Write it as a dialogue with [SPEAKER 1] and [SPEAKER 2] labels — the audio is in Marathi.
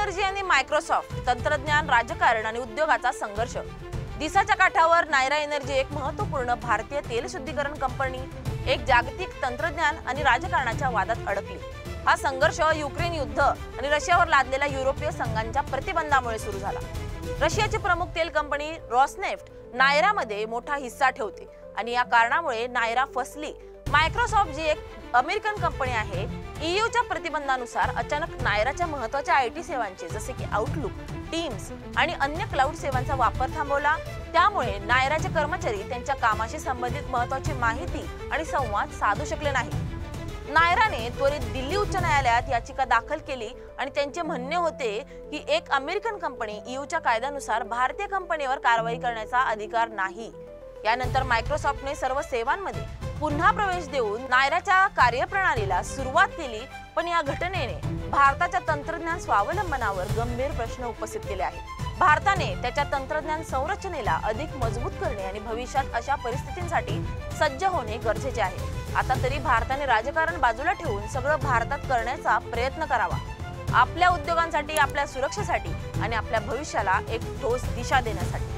[SPEAKER 1] एनर्जी आणि मायक्रोसॉफ्ट, तंत्रज्ञान, राजकारण आणि उद्योगाचा संघर्ष। दिसाच्या काठावर नायरा एनर्जी एक महत्त्वपूर्ण भारतीय तेल शुद्धीकरण कंपनी एक जागतिक तंत्रज्ञान आणि राजकारणाच्या वादात अडकली। हा संघर्ष युक्रेन युद्ध आणि रशियावर लादलेल्या युरोपीय संघांच्या प्रतिबंधामुळे सुरू झाला। रशियाची प्रमुख तेल कंपनी रॉसनेफ्ट नायरामध्ये मोठा हिस्सा ठेवते आणि या कारणामुळे नायरा फसली। मायक्रोसॉफ्ट जी एक अमेरिकन कंपनी आहे, ईयूच्या प्रतिबंधानुसार अचानक नायराच्या महत्त्वाच्या आयटी सेवांचे जसे की आउटलुक, टीम्स आणि अन्य क्लाउड सेवांचा वापर थांबवला। त्यामुळे नायराचे कर्मचारी त्यांच्या कामाशी संबंधित महत्त्वाची माहिती आणि संवाद साधू शकले नाही। नायराने त्वरित दिल्ली उच्च न्यायालयात याचिका दाखल केली आणि त्यांचे म्हणणे होते की एक अमेरिकन कंपनी ईयूच्या कायद्यानुसार भारतीय कंपनीवर कारवाई करण्याचा अधिकार नाही। यानंतर मायक्रोसॉफ्टने सर्व सेवांमध्ये पुन्हा प्रवेश देऊन नायराच्या कार्यप्रणालीला सुरुवात केली, पण या घटनेने भारताच्या तंत्रज्ञान स्वावलंबनावर गंभीर प्रश्न उपस्थित केले आहेत। भारताने त्याच्या तंत्रज्ञान संरचनेला अधिक मजबूत करणे आणि भविष्यात अशा परिस्थितींसाठी सज्ज होणे गरजेचे आहे। आता तरी भारताने राजकारण बाजूला ठेवून सगळं भारतात करण्याचा प्रयत्न करावा, आपल्या उद्योगांसाठी, आपल्या सुरक्षेसाठी आणि आपल्या भविष्याला एक ठोस दिशा देण्यासाठी।